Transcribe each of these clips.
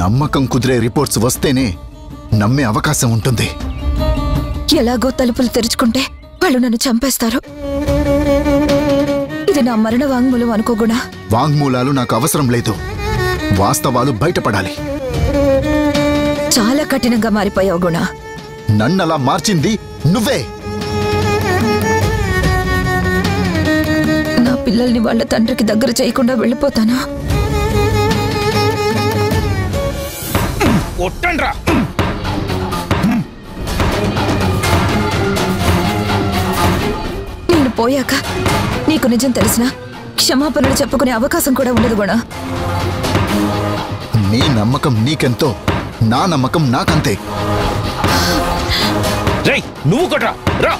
నమ్మకం కుదిరే రిపోర్ట్స్ వస్తేనే నమ్మే అవకాశం ఉంటుంది. ఎలాగో తలుపులు తెరుచుకుంటే వాళ్ళు నన్ను చంపేస్తారు. ఇది నా మరణ వాంగ్మూలం అనుకోగుణా. వాంగ్మూలాలు నాకు అవసరం లేదు. వాస్తవాలు బయటపడాలి. చాలా కఠినంగా మారిపోయావు గుణ. నన్నలా మార్చింది నువ్వే. నా పిల్లల్ని వాళ్ళ తండ్రికి దగ్గర చేయకుండా వెళ్ళిపోతానా? నేను పోయాక నీకు నిజం తెలిసినా క్షమాపణలు చెప్పుకునే అవకాశం కూడా ఉండదు గుణ. నీ నమ్మకం నీకెంతో నా నమ్మకం నాకంతే. నువ్వు కొట్రా రా.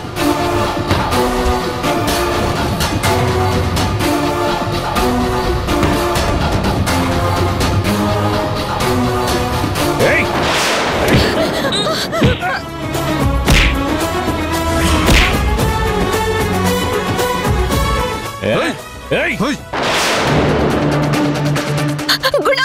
గుణ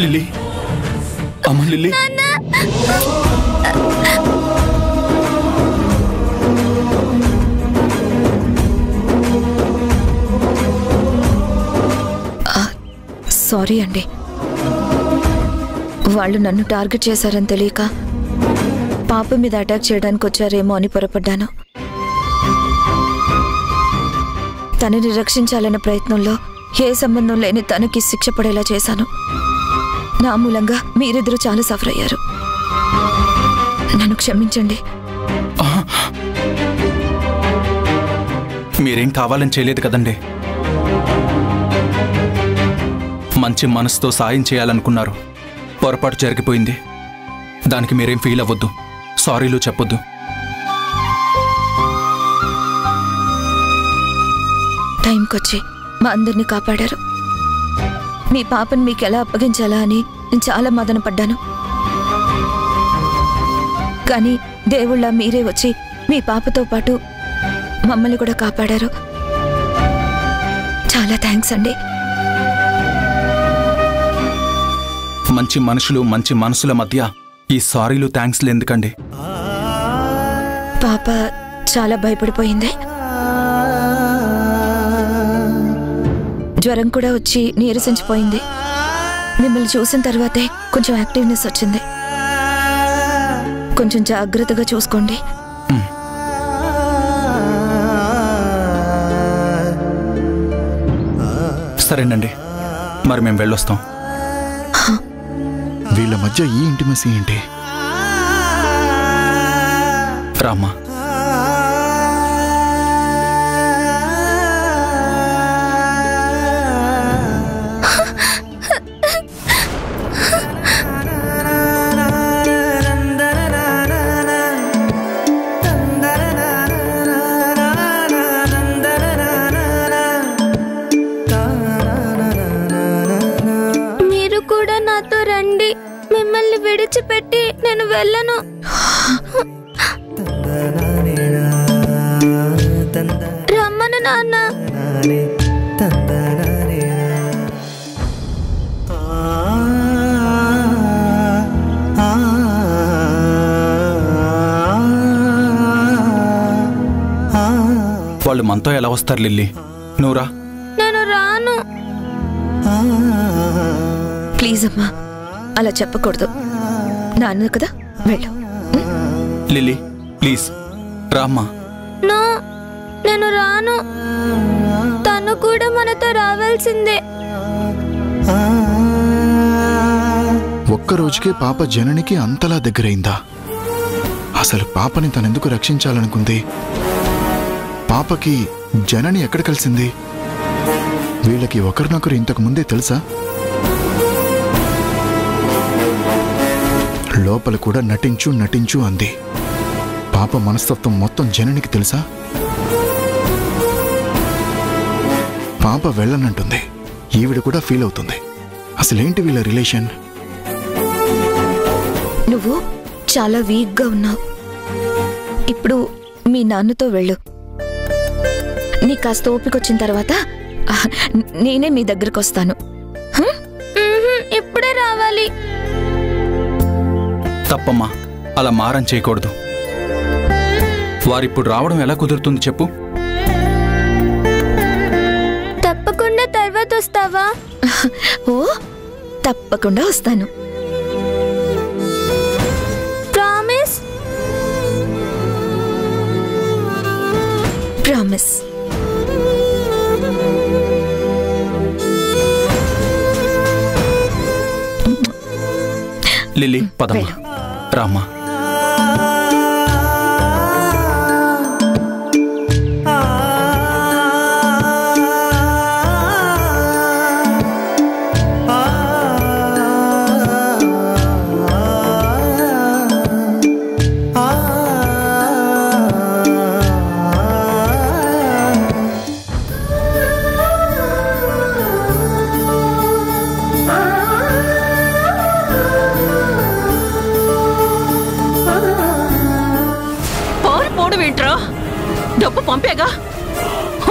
లిల్లీ, అమ్మ లిల్లీ. సారీ అండి. వాళ్ళు నన్ను టార్గెట్ చేశారని తెలియక పాప మీద అటాక్ చేయడానికి వచ్చారేమో అని పొరపడ్డాను. తనని రక్షించాలన్న ప్రయత్నంలో ఏ సంబంధం లేని తనకి శిక్ష పడేలా చేశాను. నా మూలంగా మీరిద్దరూ చాలా సఫర్ అయ్యారు. నన్ను క్షమించండి. మీరేం కావాలని చేయలేదు కదండి. మంచి మనసుతో సాయం చేయాలనుకున్నారు. పొరపాటు జరిగిపోయింది. దానికి మీరేం ఫీల్ అవ్వద్దు, సారీలు చెప్పొద్దు. టైంకొచ్చి మా అందరినీ కాపాడారు. మీ పాపని మీకు ఎలా అప్పగించాలా అని నేను చాలా మదన పడ్డాను. కానీ దేవుళ్ళ మీరే వచ్చి మీ పాపతో పాటు మమ్మల్ని కూడా కాపాడారు. చాలా థ్యాంక్స్ అండి. మంచి మనుషులు మంచి మనసుల మధ్య ఈ సారీలు థ్యాంక్స్లు ఎందుకండి? పాప చాలా భయపడిపోయింది. జ్వరం కూడా వచ్చి నీరసించిపోయింది. మిమ్మల్ని చూసిన తర్వాతే కొంచెం యాక్టివ్నెస్ వచ్చింది. కొంచెం జాగ్రత్తగా చూసుకోండి. సరేనండి, మరి మేము వెళ్ళొస్తాం. వీళ్ళ మధ్య ఈ ఇంటిమసీ ఏంటి? రామ్మా. మిమ్మల్ని విడిచిపెట్టి నేను వెళ్ళను. రమ్మను నాన్న. వాళ్ళు మనతో ఎలా వస్తారు లిల్లీ? నువ్వురా. నేను రాను. ప్లీజ్ అమ్మా, అలా చెప్పకూడదు. నాన్న కదా, వెళ్ళు. లిల్లీ ప్లీజ్ రామ్మా. నో, నేను రాను. తను కూడా మనతో రావాల్సిందే. ఒక్కరోజుకే పాప జననికి అంతలా దగ్గరైందా? అసలు పాపని తనెందుకు రక్షించాలనుకుంది? పాపకి జనని ఎక్కడ కలిసింది? వీళ్ళకి ఒకరినొకరు ఇంతకు ముందే తెలుసా? లోపల కూడా నటించు నటించు అంది. పాప మనస్తత్వం మొత్తం జననికి తెలుసా? పాప వెళ్ళనంటుంది, ఈవిడ కూడా ఫీల్ అవుతుంది. అసలేంటి వీళ్ళ రిలేషన్? నువ్వు చాలా వీక్గా ఉన్నావు. ఇప్పుడు మీ నాన్నతో వెళ్ళు. నీ కాస్త ఓపికొచ్చిన తర్వాత నేనే మీ దగ్గరకు వస్తాను. ఇప్పుడే రావాలి. తప్పమ్మా, అలా మారం చేయకూడదు. వారిప్పుడు రావడం ఎలా కుదురుతుంది చెప్పు? తప్పకుండా తర్వాత వస్తావా? ఓ, తప్పకుండా వస్తాను. ప్రామిస్? ప్రామిస్. లిల్లీ పదమ్మా, రామ్మా. డబ్బు పంపేగా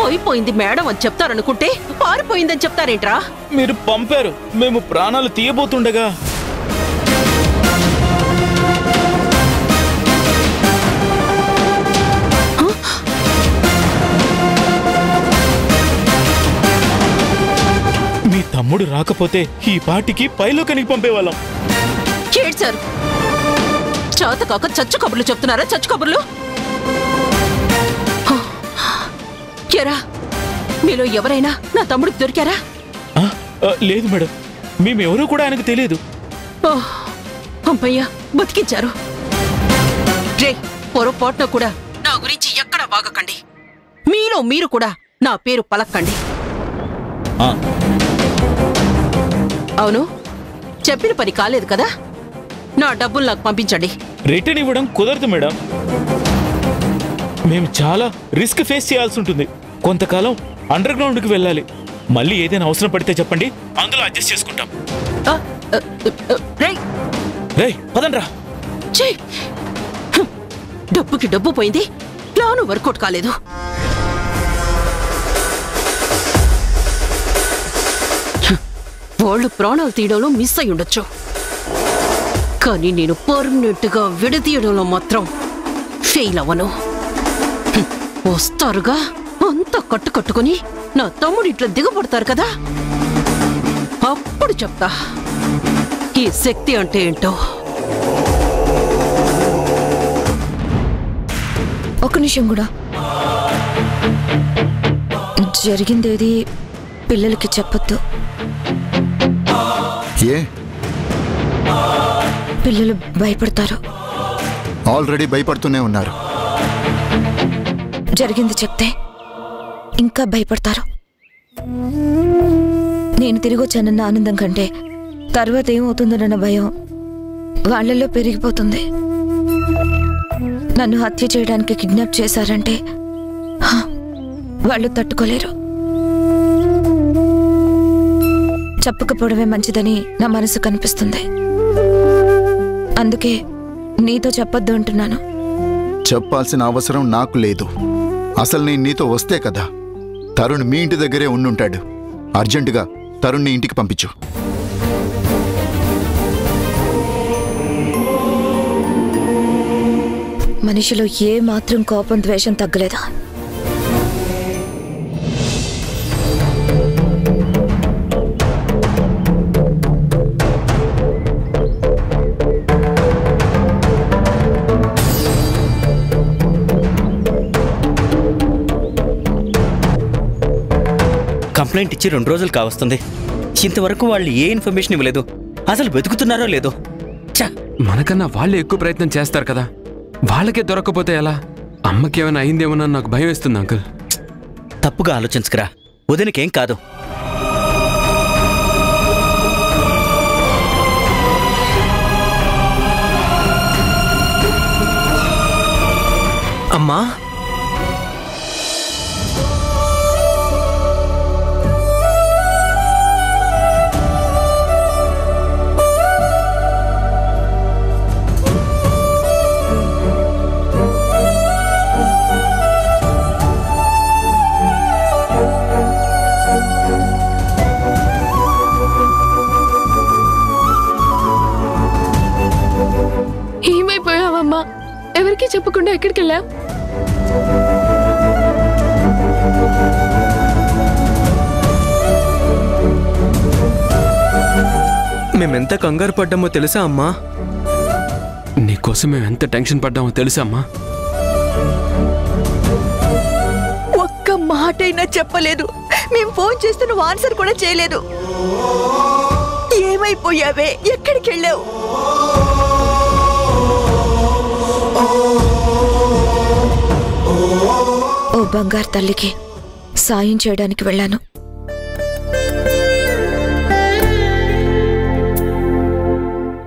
అయిపోయింది మేడం అని చెప్తారనుకుంటే పారిపోయిందని చెప్తారేంట్రా? మీరు పంపారు, మేము ప్రాణాలు తీయబోతుండగా. మీ తమ్ముడు రాకపోతే ఈ పాటికి పైలోకానికి పంపేవాళ్ళం. ఏడ్చారు. చేతకాక చచ్చు కబుర్లు చెప్తున్నారా? చచ్చు కబుర్లు. ఎరా, మీలో ఎవరైనా నా తమ్ముడికి దొరికారా? లేదు మేడం, మేమెవరూ కూడా ఆయనకు తెలియదు. అమ్మయ్యా, బతికించారు. రే, పొరపాటున కూడా నా గురించి ఎక్కడ వాగకండి. మీలో మీరు కూడా నా పేరు పలక్కండి. అవును, చెప్పిన పని కాలేదు కదా, నా డబ్బులు నాకు పంపించండి. రిటర్న్ ఇవ్వడం కుదరదు మేడం. మేము చాలా రిస్క్ ఫేస్ చేయాల్సి ఉంటుంది. కొంతకాలం అండర్ గ్రౌండ్కి వెళ్ళాలి. మళ్ళీ ఏదైనా అవసరం పడితే చెప్పండి, అందులో అడ్జస్ట్ చేసుకుంటాం. రేయ్ పదండ్రా. డబ్బుకి డబ్బు పోయింది, ప్లాను వర్కౌట్ కాలేదు. వాళ్ళు ప్రాణాలు తీయడంలో మిస్ అయి ఉండొచ్చు, కానీ నేను పర్మనెంట్ గా విడదీయడంలో మాత్రం ఫెయిల్ అవ్వను. వస్తారుగా, అంతా కట్టుకొని నా తమ్ముడు ఇట్లా దిగబడతారు కదా, అప్పుడు చెప్తా ఈ శక్తి అంటే ఏంటో. ఒక నిమిషం కూడా. జరిగిందేది పిల్లలకి చెప్పొద్దు. ఏ? పిల్లలు భయపడతారు. ఆల్రెడీ భయపడుతూనే ఉన్నారు. జరిగింది చెప్తే ఇంకా భయపడతారు. నేను తిరిగి వచ్చానన్న ఆనందం కంటే తర్వాత ఏమవుతుందన్న భయం వాళ్ళల్లో పెరిగిపోతుంది. నన్ను హత్య చేయడానికి కిడ్నాప్ చేశారంటే వాళ్ళు తట్టుకోలేరు. చెప్పకపోవడమే మంచిదని నా మనసు కనిపిస్తుంది. అందుకే నీతో చెప్పొద్దు అంటున్నాను. చెప్పాల్సిన అవసరం నాకు లేదు. అసలు నేను నీతో వస్తే కదా తరుణ్ మీ ఇంటి దగ్గరే ఉండుంటాడు. అర్జెంటుగా తరుణ్ని ఇంటికి పంపించు. మనిషిలో ఏ మాత్రం కోపం ద్వేషం తగ్గలేదా? కంప్లైంట్ ఇచ్చి 2 రోజులు కావస్తుంది. ఇంతవరకు వాళ్ళు ఏ ఇన్ఫర్మేషన్ ఇవ్వలేదు. అసలు వెతుకుతున్నారో లేదో. మనకన్నా వాళ్ళు ఎక్కువ ప్రయత్నం చేస్తారు కదా, వాళ్ళకే దొరకకపోతే ఎలా? అమ్మకి ఏమైనా అయిందేమోనని నాకు భయం వేస్తుంది అంకుల్. తప్పుగా ఆలోచించకరా, వదినకేం కాదు. అమ్మా, ఏమైపోయావమ్మా? ఎవరికి చెప్పకుండా ఎక్కడికి వెళ్ళావు? మేమెంత కంగారు పడ్డామో తెలుసా అమ్మా? నీకోసం మేము ఎంత టెన్షన్ పడ్డామో తెలుసా అమ్మా? ఒక్క మాటైనా చెప్పలేదు. మేము ఫోన్ చేస్తే నువ్వు ఆన్సర్ కూడా చేయలేదు. ఏమైపోయావే? ఎక్కడికి వెళ్ళావు? ఓ బంగారు తల్లికి సాయం చేయడానికి వెళ్ళాను.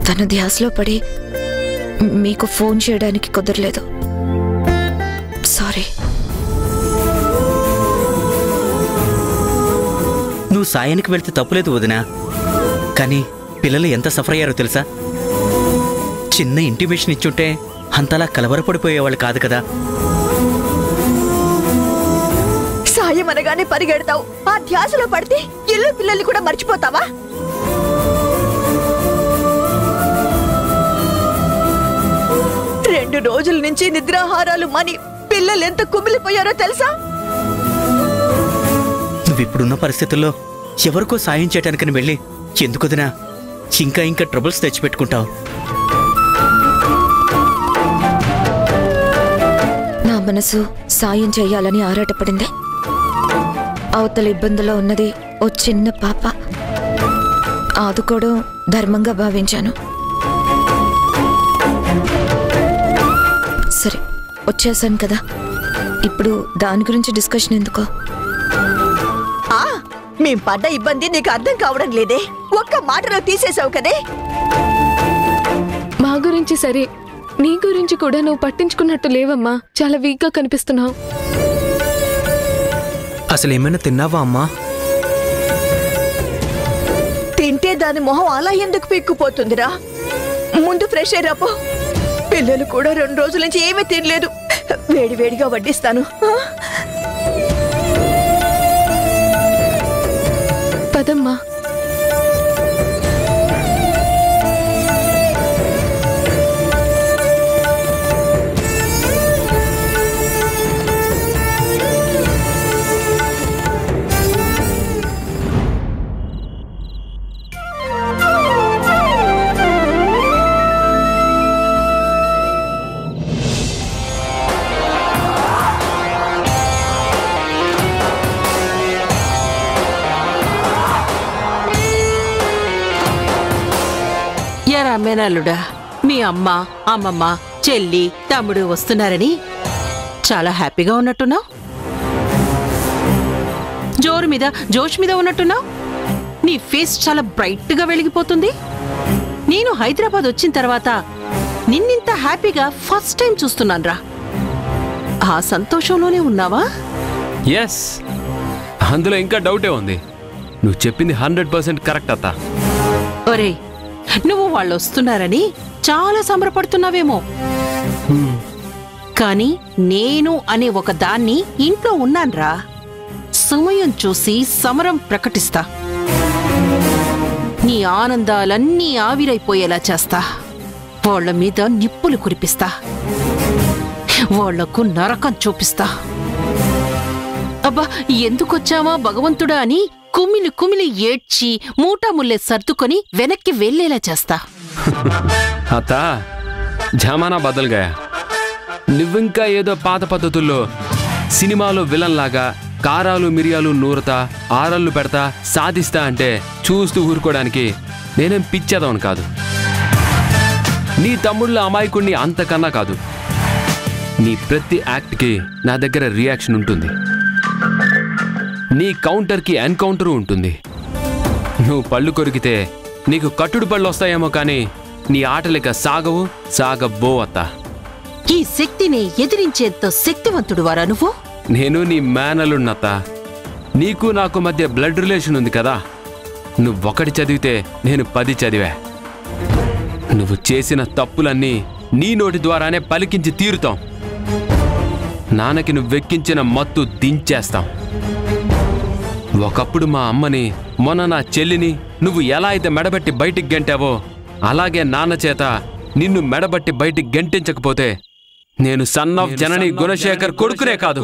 తన ధ్యాసలో పడి మీకు ఫోన్ చేయడానికి కుదరలేదు. సారీ. నువ్వు సాయానికి వెళ్తే తప్పులేదు వదినా, కానీ పిల్లలు ఎంత సఫర్ అయ్యారో తెలుసా? చిన్న ఇంటిమేషన్ ఇచ్చుంటే అంతలా కలవరపడిపోయేవాళ్ళు కాదు కదా. సాయం అనగానే పరిగెడతావు, ఆ ధ్యాసలో పడితే ఇల్లు పిల్లల్ని కూడా మర్చిపోతావా? రెండు రోజుల నుంచి నిద్రాహారాలు మాని పిల్లలు ఎంత కుమిలిపోయారో తెలుసా? నువ్విప్పుడున్న పరిస్థితుల్లో ఎవరికో సాయం చేయడానికని వెళ్ళి ఎందుకొదినా ఇంకా ట్రబుల్స్ తెచ్చిపెట్టుకుంటావు? నా మనసు సాయం చేయాలని ఆరాటపడింది. అవతల ఇబ్బందులో ఉన్నది ఓ చిన్న పాప. ఆదుకోవడం ధర్మంగా భావించాను. సరే, వచ్చేసాను కదా, ఇప్పుడు దాని గురించి డిస్కషన్ ఎందుకో? మేం పడ్డ ఇబ్బంది నీకు అర్థం కావడం లేదే. ఒక్క మాటలో తీసేసావు కదే. మా గురించి సరే, నీ గురించి కూడా నువ్వు పట్టించుకున్నట్టు లేవమ్మా. చాలా వీక్ గా కనిపిస్తున్నావు. అసలు ఏమైనా తిన్నావా అమ్మా? తింటే దాని మొహం అలా ఎందుకు పిక్కుపోతుందిరా? ముందు ఫ్రెష్ అయ్యాపో. పిల్లలు కూడా 2 రోజుల నుంచి ఏమీ తినలేదు. వేడివేడిగా వడ్డిస్తాను. పదమ్మా. మేనల్లుడా, మీ అమ్మ, అమ్మమ్మ, చెల్లి, తమ్ముడు వస్తున్నారని చాలా హ్యాపీగా ఉన్నట్టున్నావు. జోష్ మీద ఉన్నట్టున్నావు. నీ ఫేస్ చాలా బ్రైట్ గా వెలిగిపోతుంది. నేను హైదరాబాద్ వచ్చిన తర్వాత నిన్నింత హ్యాపీగా ఫస్ట్ టైం చూస్తున్నానురా. ఆ సంతోషంలోనే ఉన్నావా? ఎస్, అందులో ఇంకా డౌటే ఉంది. నువ్వు చెప్పింది 100% కరెక్ట్ అత్త. ఒరే, నువ్వు వాళ్ళు వస్తున్నారని చాలా సంబరపడుతున్నావేమో, కానీ నేను అనే ఒక దాన్ని ఇంట్లో ఉన్నాన్రా. సమయం చూసి సమరం ప్రకటిస్తా. నీ ఆనందాలన్నీ ఆవిరైపోయేలా చేస్తా. వాళ్ళ మీద నిప్పులు కురిపిస్తా. వాళ్లకు నరకం చూపిస్తా. అబ్బా, ఎందుకొచ్చావా భగవంతుడా అని కుమిలి కుమిలి ఏడ్చి మూటాముల్లే సర్దుకొని వెనక్కి వెళ్లేలా చేస్తా. అత్త, జమానా బదలుగా. నువ్వింకా ఏదో పాత పద్ధతుల్లో సినిమాలో విలన్ లాగా కారాలు మిరియాలు నూరతా, ఆరళ్ళు పెడతా, సాధిస్తా అంటే చూస్తూ ఊరుకోవడానికి నేనేం పిచ్చేదవను కాదు. నీ తమ్ముళ్ళ అమాయకుణ్ణి అంతకన్నా కాదు. నీ ప్రతి యాక్ట్కి నా దగ్గర రియాక్షన్ ఉంటుంది. నీ కౌంటర్కి ఎన్కౌంటరు ఉంటుంది. నువ్వు పళ్ళు కొరికితే నీకు కట్టుడు పళ్ళు వస్తాయేమో కానీ నీ ఆటలిక సాగబో అత్త. ఈ శక్తిని ఎదిరించేంత శక్తివంతుడు వారా నువ్వు? నేను నీ మేనలున్నత్త. నీకు నాకు మధ్య బ్లడ్ రిలేషన్ ఉంది కదా. నువ్వొకటి చదివితే నేను 10 చదివా. నువ్వు చేసిన తప్పులన్నీ నీ నోటి ద్వారానే పలికించి తీరుతాం. నాన్నకి నువ్వెక్కించిన మత్తు దించేస్తాం. ఒకప్పుడు మా అమ్మని, మొన్న నా చెల్లిని నువ్వు ఎలా అయితే మెడబట్టి బయటికి గెంటావో అలాగే నాన్న చేత నిన్ను మెడబట్టి బయటికి గెంటించకపోతే నేను సన్ ఆఫ్ జనని గుణశేఖర్ కొడుకునే కాదు.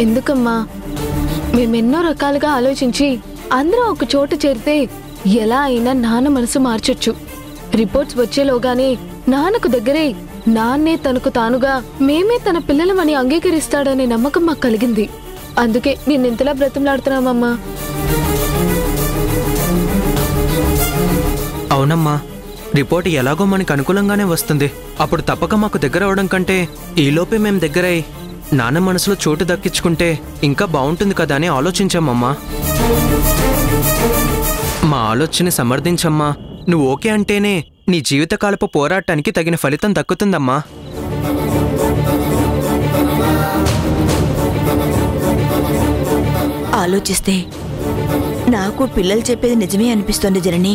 ఎందుకమ్మా, మేమెన్నో రకాలుగా ఆలోచించి అందరూ ఒక చోట చేరితే ఎలా అయినా నాన్న మనసు మార్చొచ్చు. రిపోర్ట్స్ వచ్చేలోగానే నాన్నకు దగ్గరే నాన్నే తనకు తానుగా మేమే తన పిల్లలమని అంగీకరిస్తాడనే నమ్మకం మాకు కలిగింది. అందుకే నిన్నెంతలా బ్రతిమలాడుతున్నామమ్మా. అవునమ్మా, రిపోర్ట్ ఎలాగో మనకు అనుకూలంగానే వస్తుంది. అప్పుడు తప్పక మాకు దగ్గర అవడం కంటే ఈలోపే మేం దగ్గరై నాన్న మనసులో చోటు దక్కించుకుంటే ఇంకా బాగుంటుంది కదా అని ఆలోచించామమ్మా. మా ఆలోచన సమర్థించమ్మా. నువ్వు ఓకే అంటేనే నీ జీవితకాలపు పోరాటానికి తగిన ఫలితం దక్కుతుందమ్మా. ఆలోచిస్తే నాకు పిల్లలు చెప్పేది నిజమే అనిపిస్తోంది జనని.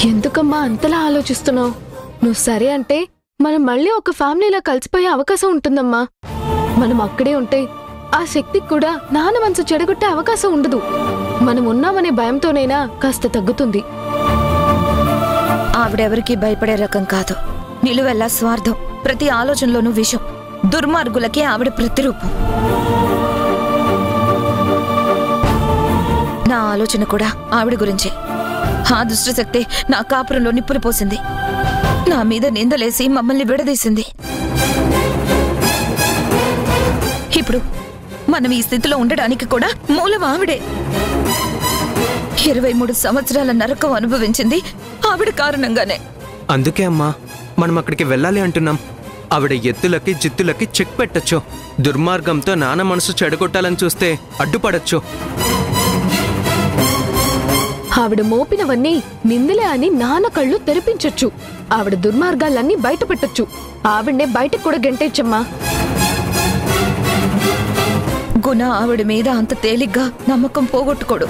ఎందుకమ్మా అంతలా ఆలోచిస్తున్నావు? నువ్వు సరే అంటే మనం మళ్ళీ ఒక ఫ్యామిలీలా కలిసిపోయే అవకాశం ఉంటుందమ్మా. మనం అక్కడే ఉంటే ఆ శక్తికి కూడా నాన్న మనసు చెడగొట్టే అవకాశం ఉండదు. మనం ఉన్నామనే భయంతోనైనా కాస్త తగ్గుతుంది. ఆవిడెవరికి భయపడే రకం కాదు. నిలువెల్లా స్వార్థం, ప్రతి ఆలోచనలోనూ విషం, దుర్మార్గులకి ఆవిడ ప్రతిరూపం. నా ఆలోచన కూడా ఆవిడ గురించే. ఆ దుష్టశక్తి నా కాపురంలో నిప్పులు పోసింది, నా మీద నిందలేసి మమ్మల్ని విడదీసింది. ఇప్పుడు మనం ఈ స్థితిలో ఉండడానికి కూడా మూలం ఆవిడే. 23 సంవత్సరాల నరకం అనుభవించింది ఆవిడ కారణంగానే. అందుకే అమ్మా మనం అక్కడికి వెళ్ళాలి అంటున్నాం. ఆవిడ ఎత్తులకి జిత్తులకి చెక్ పెట్టచ్చు. దుర్మార్గంతో నాన్న మనసు చెడగొట్టాలని చూస్తే అడ్డుపడచ్చు. ఆవిడ మోపినవన్నీ నిందలే అని నాన్న కళ్ళు తెరిపించొచ్చు. ఆవిడ దుర్మార్గాలన్నీ బయట పెట్టొచ్చు. ఆవిడనే బయటకు కూడా గెంటేచ్చమ్మా. గుణ ఆవిడ మీద అంత తేలిగ్గా నమ్మకం పోగొట్టుకోడు.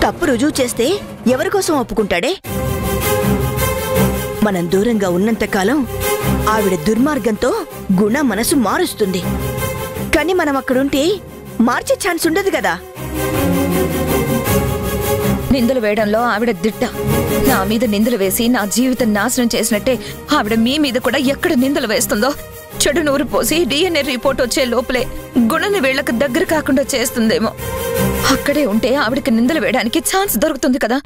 తప్పు రుజువు చేస్తే ఎవరికోసం ఒప్పుకుంటాడే? మనం దూరంగా ఉన్నంతకాలం ఆవిడ దుర్మార్గంతో గుణ మనసు మారుస్తుంది. కానీ మనం అక్కడుంటే మార్చే ఛాన్స్ ఉండదు కదా. నిందలు వేయడంలో ఆవిడ దిట్ట. నా మీద నిందలు వేసి నా జీవితం నాశనం చేసినట్టే ఆవిడ మీ మీద కూడా ఎక్కడ నిందలు వేస్తుందో చెడు నూరు పోసి DNA రిపోర్ట్ వచ్చే లోపలే గుణని వీళ్లకు దగ్గర కాకుండా చేస్తుందేమో. అక్కడే ఉంటే ఆవిడకి నిందలు వేయడానికి ఛాన్స్ దొరుకుతుంది కదా.